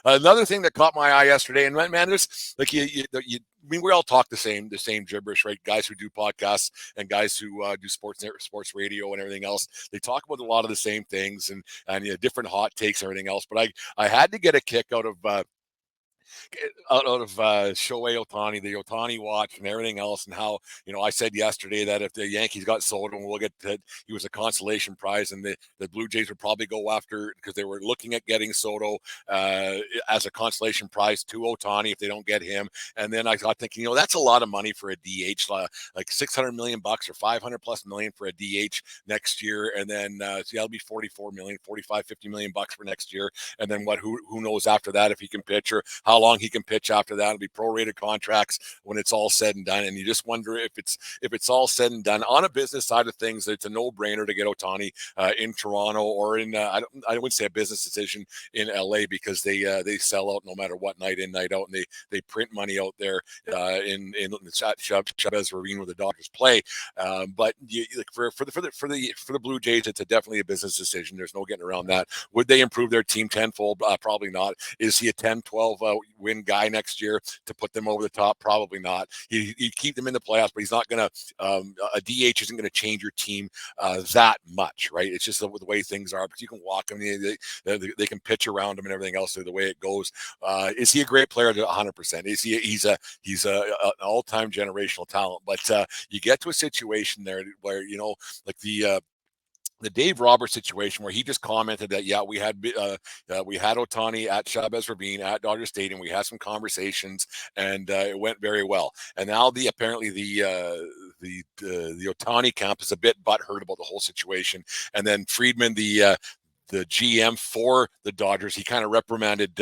Another thing that caught my eye yesterday, and man, there's like I mean, we all talk the same gibberish, right? Guys who do podcasts and guys who do sports radio and everything else. They talk about a lot of the same things and different hot takes and everything else. But I had to get a kick out of Shohei Ohtani, the Ohtani watch, and everything else, and how I said yesterday that if the Yankees got Soto, we'll get that he was a consolation prize, and the Blue Jays would probably go after because they were looking at getting Soto as a consolation prize to Ohtani if they don't get him. And then I got thinking, that's a lot of money for a DH, like $600 million bucks or 500 plus million for a DH next year, and then so that'll be 44 million, 45, 50 million bucks for next year, and then who knows after that if he can pitch or how long he can pitch after that. It'll be prorated contracts when it's all said and done. And you just wonder if it's all said and done on a business side of things, it's a no-brainer to get Ohtani in Toronto or in I wouldn't say a business decision in LA because they sell out no matter what, night in, night out, and they print money out there in Chavez Ravine where the Dodgers play. But for the Blue Jays, it's definitely a business decision. There's no getting around that. Would they improve their team tenfold? Probably not. Is he a 10-12 win guy next year to put them over the top? Probably not. He keep them in the playoffs, but he's not going to. A DH isn't going to change your team that much, right? It's just the way things are. Because you can walk them, they can pitch around him and everything else. The way it goes. Is he a great player? 100%. Is he? He's an all-time generational talent. But you get to a situation there where like the Dave Roberts situation where he just commented that we had Ohtani at Chavez Ravine at Dodger Stadium. We had some conversations and it went very well. And now apparently the Ohtani camp is a bit butthurt about the whole situation. And then Friedman, the GM for the Dodgers, he kind of reprimanded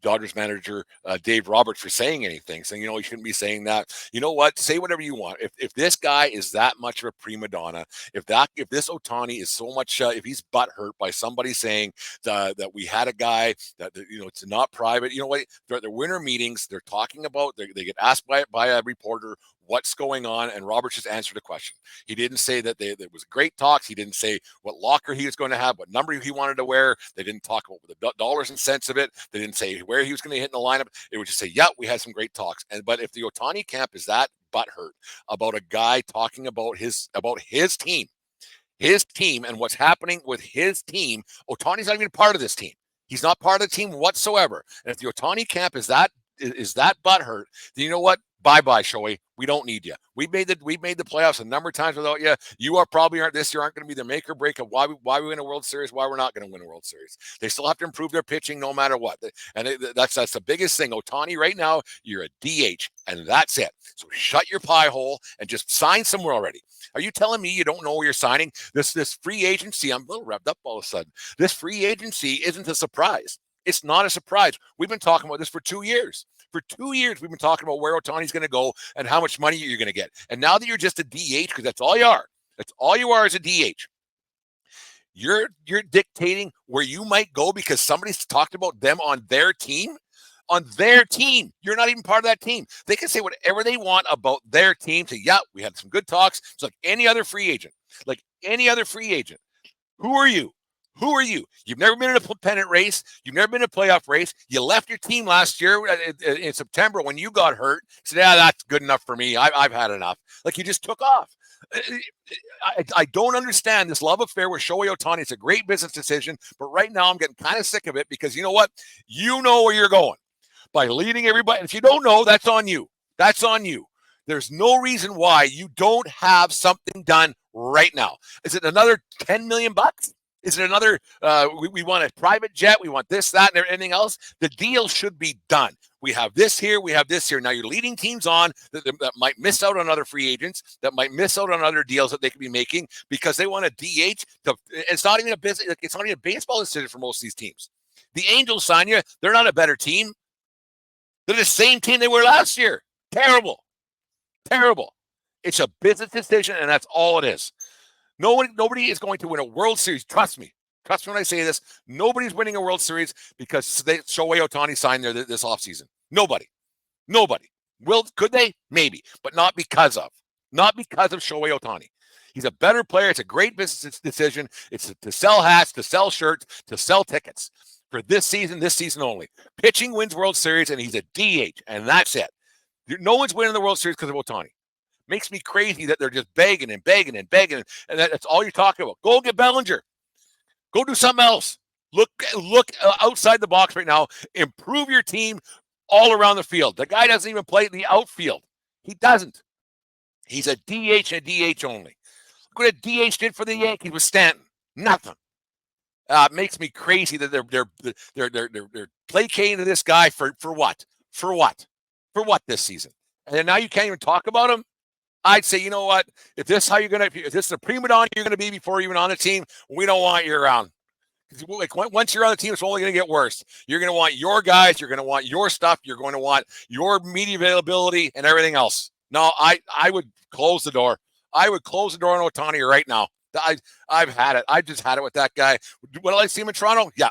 Dodgers manager Dave Roberts for saying anything, saying, you shouldn't be saying that. You know what? Say whatever you want. If this guy is that much of a prima donna, if this Ohtani is so much, if he's butthurt by somebody saying that we had a guy that it's not private, you know what? They're at their winter meetings. They're talking about. They get asked by a reporter what's going on, and Roberts just answered a question. He didn't say that there was great talks. He didn't say what locker he was going to have, what number he wanted to wear. They didn't talk about the dollars and cents of it. They didn't say where he was going to hit in the lineup. It would just say, we had some great talks. But if the Ohtani camp is that butthurt about a guy talking about his team, and what's happening with his team, Ohtani's not even part of this team. He's not part of the team whatsoever. And if the Ohtani camp is that butthurt, then you know what? Bye-bye, Shohei. We don't need you. We've made the playoffs a number of times without you. You aren't going to be the make or break of why we win a World Series, why we're not going to win a World Series. They still have to improve their pitching no matter what. And that's the biggest thing. Ohtani, right now, you're a DH, and that's it. So shut your pie hole and just sign somewhere already. Are you telling me you don't know where you're signing? This free agency, I'm a little revved up all of a sudden. This free agency isn't a surprise. It's not a surprise. We've been talking about this for 2 years. For 2 years, we've been talking about where Ohtani's going to go and how much money you're going to get. And now that you're just a DH, because that's all you are. That's all you are as a DH. You're dictating where you might go because somebody's talked about them on their team. On their team. You're not even part of that team. They can say whatever they want about their team. Say, we had some good talks. It's like any other free agent. Who are you? Who are you? You've never been in a pennant race. You've never been in a playoff race. You left your team last year in September when you got hurt. Said, that's good enough for me. I've had enough. Like you just took off. I don't understand this love affair with Shohei Ohtani. It's a great business decision, but right now I'm getting kind of sick of it because you know what? You know where you're going by leading everybody. If you don't know, that's on you. That's on you. There's no reason why you don't have something done right now. Is it another $10 million bucks? Is it another, we want a private jet, we want this, that, and anything else? The deal should be done. We have this here, we have this here. Now you're leading teams on that might miss out on other free agents, that might miss out on other deals that they could be making because they want a DH. It's not even a business, it's not even a baseball decision for most of these teams. The Angels sign you, they're not a better team. They're the same team they were last year. Terrible. It's a business decision, and that's all it is. Nobody is going to win a World Series. Trust me. Trust me when I say this. Nobody's winning a World Series because Shohei Ohtani signed there this offseason. Nobody. Could they? Maybe, but not because of Shohei Ohtani. He's a better player. It's a great business decision. It's to sell hats, to sell shirts, to sell tickets. for this season only. Pitching wins World Series, and he's a DH, and that's it. No one's winning the World Series because of Ohtani. Makes me crazy that they're just begging, and that's all you're talking about. Go get Bellinger. Go do something else. Look outside the box right now. Improve your team all around the field. The guy doesn't even play in the outfield. He doesn't. He's a DH and a DH only. Look what a DH did for the Yankees with Stanton. Nothing. It makes me crazy that they're placating to this guy for what? For what? For what this season? And then now you can't even talk about him. I'd say, you know what? If this is a prima donna you're gonna be before you're even on the team, we don't want you around. Like once you're on the team, it's only going to get worse. You're going to want your guys. You're going to want your stuff. You're going to want your media availability and everything else. No, I would close the door. I would close the door on Ohtani right now. I've had it. I just had it with that guy. Would I see him in Toronto? Yeah,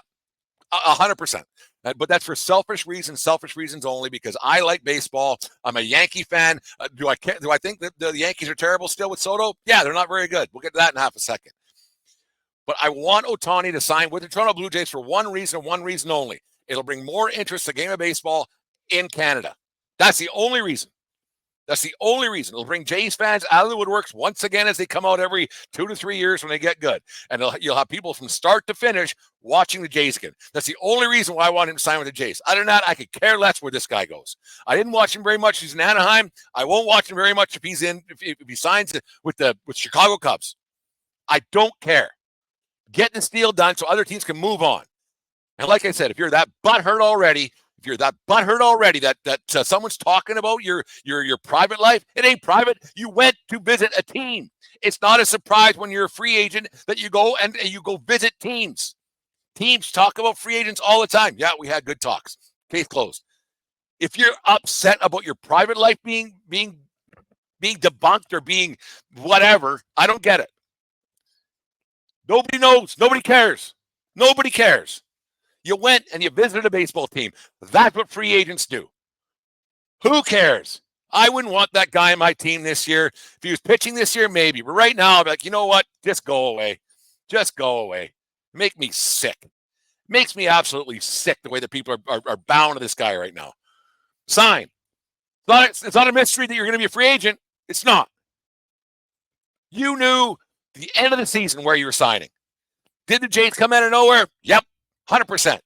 100%. But that's for selfish reasons only, because I like baseball. I'm a Yankee fan. Do I think that the Yankees are terrible still with Soto? Yeah, they're not very good. We'll get to that in half a second. But I want Ohtani to sign with the Toronto Blue Jays for one reason only. It'll bring more interest to the game of baseball in Canada. That's the only reason. It'll bring Jays fans out of the woodworks once again as they come out every 2 to 3 years when they get good. And you'll have people from start to finish watching the Jays again. That's the only reason why I want him to sign with the Jays. Other than that, I could care less where this guy goes. I didn't watch him very much. He's in Anaheim. I won't watch him very much if he signs with Chicago Cubs. I don't care. Get this deal done so other teams can move on. And like I said, if you're that butthurt already that someone's talking about your private life, it ain't private. You went to visit a team. It's not a surprise when you're a free agent that you go and you go visit teams. Teams talk about free agents all the time. Yeah, we had good talks. Case closed. If you're upset about your private life being debunked or being whatever, I don't get it. Nobody knows. Nobody cares. You went and you visited a baseball team. That's what free agents do. Who cares? I wouldn't want that guy on my team this year. If he was pitching this year, maybe. But right now, I'm like, you know what? Just go away. Make me sick. Makes me absolutely sick the way that people are bound to this guy right now. Sign. It's not a mystery that you're going to be a free agent. It's not. You knew the end of the season where you were signing. Did the Jays come out of nowhere? Yep, 100%.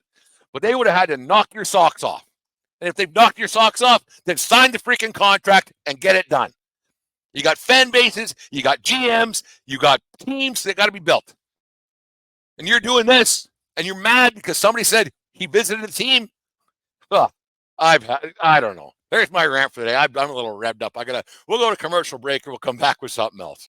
But they would have had to knock your socks off. And if they've knocked your socks off, then sign the freaking contract and get it done. You got fan bases, you got GMs, you got teams that got to be built. And you're doing this, and you're mad because somebody said he visited the team? I don't know. There's my rant for today. I'm a little revved up. We'll go to commercial break and we'll come back with something else.